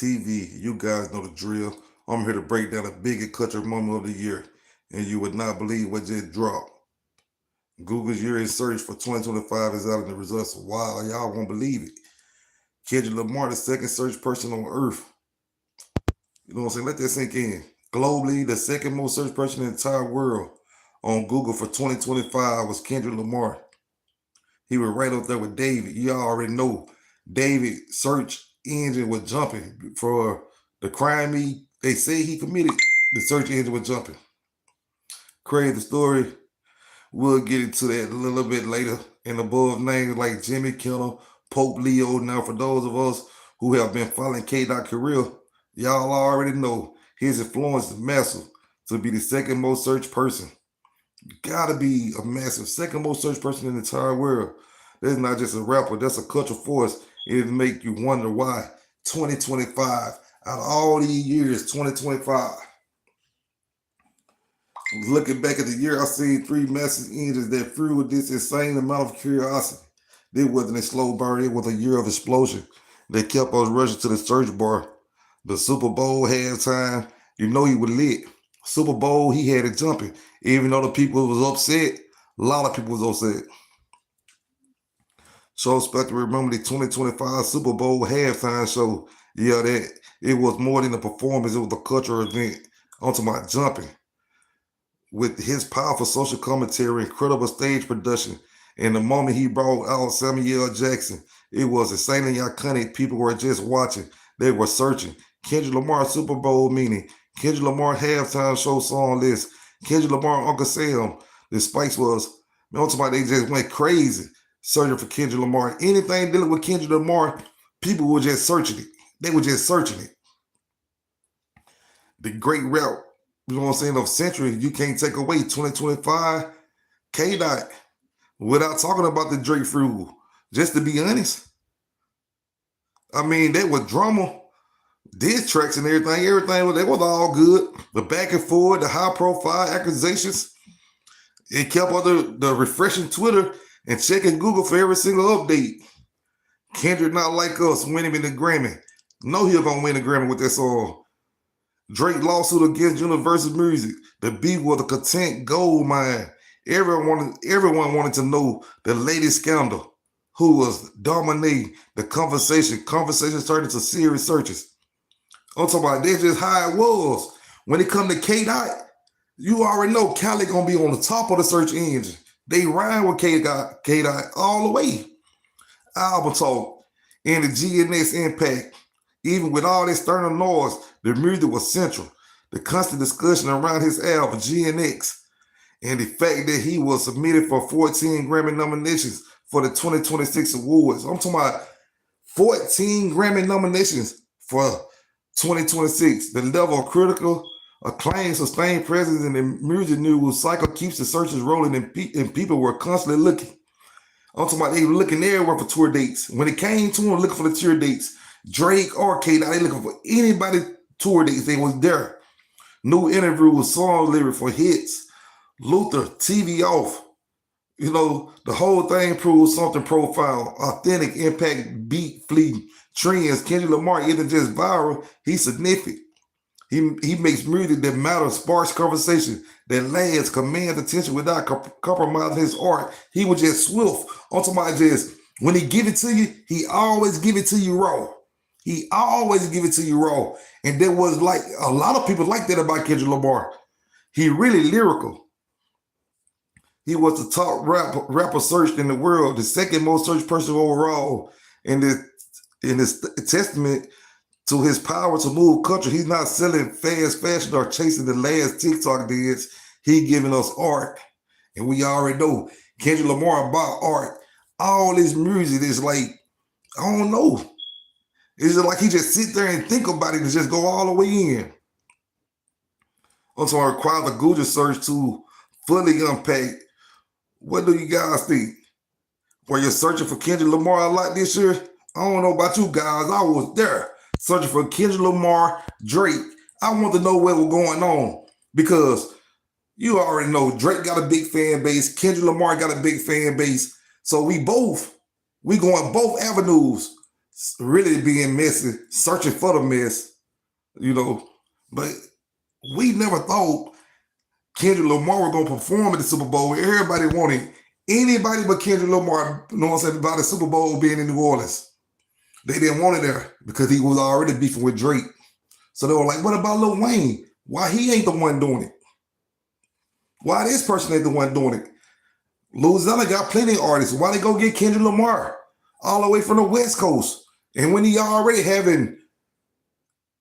TV. You guys know the drill. I'm here to break down the biggest culture moment of the year, and you would not believe what just dropped. Google's year in search for 2025 is out, and the results are wild. Y'all won't believe it. Kendrick Lamar, the second search person on Earth. You know what I'm saying? Let that sink in. Globally, the second most searched person in the entire world on Google for 2025 was Kendrick Lamar. He was right up there with David. You already know David search engine was jumping for the crime they say he committed. The search engine was jumping. Crazy story. We'll get into that a little bit later. And above names like Jimmy Kimmel, Pope Leo. Now, for those of us who have been following K-Dot career, y'all already know his influence is massive to be the second most searched person. Gotta be a massive second most searched person in the entire world. That's not just a rapper, that's a cultural force. It'll make you wonder why 2025, out of all these years, 2025. Looking back at the year, I seen three massive engines that flew with this insane amount of curiosity. This wasn't a slow burn, it was a year of explosion that kept us rushing to the search bar. The Super Bowl halftime, you know he was lit. Super Bowl, he had it jumping. Even though the people was upset, a lot of people was upset. So expect to remember the 2025 Super Bowl halftime show. Yeah, that it was more than a performance, it was a cultural event. I'm talking about jumping. With his powerful social commentary, incredible stage production, and the moment he brought out Samuel L. Jackson, it was insanely iconic. People were just watching. They were searching. Kendrick Lamar Super Bowl meaning. Kendrick Lamar halftime show song list. Kendrick Lamar Uncle Sam. The Spice was, man, I'm talking about they just went crazy searching for Kendrick Lamar. Anything dealing with Kendrick Lamar, people were just searching it. They were just searching it. The great rap, you know what I'm saying, of century, you can't take away 2025 K-Dot without talking about the Drake Frugal. Just to be honest. I mean, that was drama, diss tracks and everything. That was all good. The back and forth, the high profile accusations. It kept under the refreshing Twitter and checking Google for every single update. Kendrick Not Like Us winning in the Grammy. Know he'll gonna win the Grammy with that song. Drake lawsuit against Universal Music. The beat was a content gold mine. Everyone wanted to know the latest scandal. Who was dominating the conversation. Conversations turned into serious searches. I'm talking about that's just how it was. When it come to K-Dot, you already know Cali gonna be on the top of the search engine. They ride with K-Dot all the way. Album talk and the GNX impact. Even with all this external noise, the music was central. The constant discussion around his album, GNX, and the fact that he was submitted for 14 Grammy nominations for the 2026 awards. I'm talking about 14 Grammy nominations for 2026. The level of critical acclaim, sustained presence in the music news cycle keeps the searches rolling, and people were constantly looking. I'm talking about they were looking everywhere for tour dates. When it came to them looking for the tour dates, Drake or K-Dot, they looking for anybody tour dates. They was there. New interviews, song lyrics for hits. Luther, TV off. You know, the whole thing proves something profile, authentic, impact, beat, fleeting, trends. Kendrick Lamar isn't just viral, he's significant. He makes music that matters, sparks conversation, that lasts, commands attention without compromising his art. He was just swift. I'm talking about just, when he give it to you, he always give it to you raw. He always give it to you raw. And there was like, a lot of people like that about Kendrick Lamar. He really lyrical. He was the top rapper searched in the world, the second most searched person overall. And in this testament to his power to move culture, he's not selling fast fashion or chasing the last TikTok dance. He giving us art. And we already know Kendrick Lamar about art. All this music is like, I don't know. It's just like he just sit there and think about it and just go all the way in. Also, I require the Google search to fully unpack. What do you guys think? Were you searching for Kendrick Lamar a lot this year? I don't know about you guys. I was there searching for Kendrick Lamar, Drake. I want to know what was going on because you already know Drake got a big fan base. Kendrick Lamar got a big fan base. So we going both avenues. really being messy, searching for the mess, you know. But we never thought Kendrick Lamar was going to perform at the Super Bowl. Everybody wanted anybody but Kendrick Lamar, you know what I'm saying, about the Super Bowl being in New Orleans. They didn't want it there because he was already beefing with Drake. So they were like, what about Lil Wayne? Why he ain't the one doing it? Why this person ain't the one doing it? Louisiana got plenty of artists. Why they go get Kendrick Lamar all the way from the West Coast? And when he already having,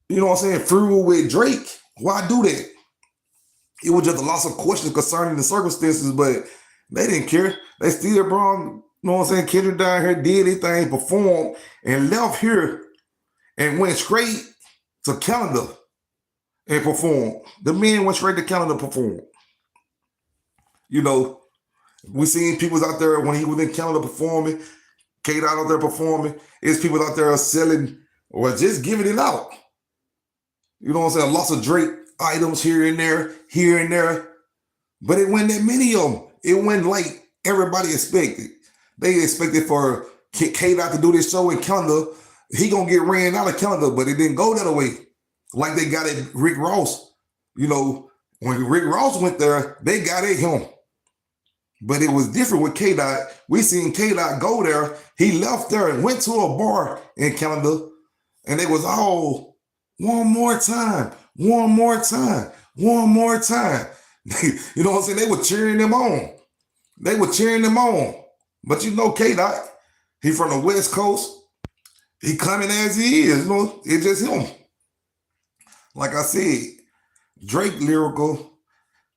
you know what I'm saying, feud with Drake, why do that? It was just a lots of questions concerning the circumstances, but they didn't care. They still brought, you know what I'm saying, Kendrick down here, did his thing, performed, and left here and went straight to Canada and performed. The man went straight to Canada to perform. You know, we seen people out there when he was in Canada performing, K-Dot out there performing. It's people out there selling or just giving it out. You know what I'm saying? Lots of Drake items here and there. But it wasn't that many of them. It wasn't like everybody expected. They expected for K-Dot to do this show in Canada. He gonna get ran out of Canada, but it didn't go that way. Like they got at Rick Ross. You know, when Rick Ross went there, they got at him. But it was different with K-Dot. We seen K-Dot go there. He left there and went to a bar in Canada, and they was all, one more time. You know what I'm saying? They were cheering them on. But you know K-Dot, he from the West Coast. He coming as he is. You know, it's just him. Like I said, Drake lyrical,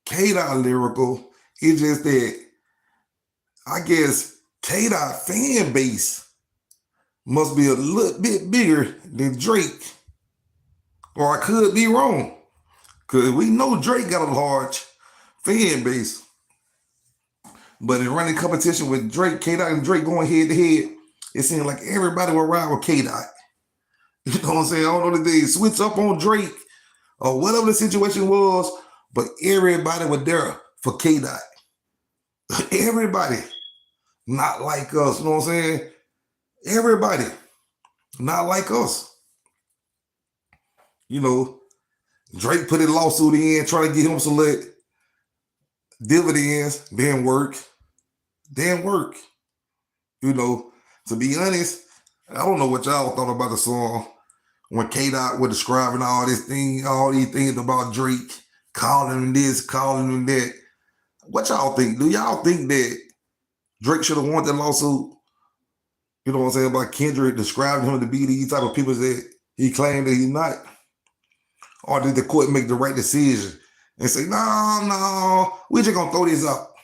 K-Dot lyrical. It's just that I guess K-Dot fan base must be a little bit bigger than Drake. Or I could be wrong. Because we know Drake got a large fan base. But in running competition with Drake, K-Dot and Drake going head to head, it seemed like everybody would ride with K-Dot. You know what I'm saying? I don't know if they switch up on Drake or whatever the situation was, but everybody was there for K-Dot. Everybody. Not like us, you know what I'm saying? Everybody. Not like us. You know, Drake put his lawsuit in, trying to get him some dividends. Didn't work. You know, to be honest, I don't know what y'all thought about the song when K-Dot was describing all these things about Drake, calling him this, calling him that. What y'all think? Do y'all think that Drake should have won that lawsuit? You know what I'm saying? About Kendrick describing him to be these type of people that he claimed that he's not? Or did the court make the right decision and say, no, we just gonna throw this up?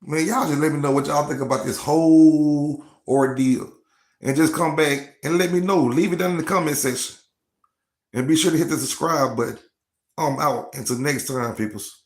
Man, y'all just let me know what y'all think about this whole ordeal. And just come back and let me know. Leave it down in the comment section. And be sure to hit the subscribe button. I'm out. Until next time, peoples.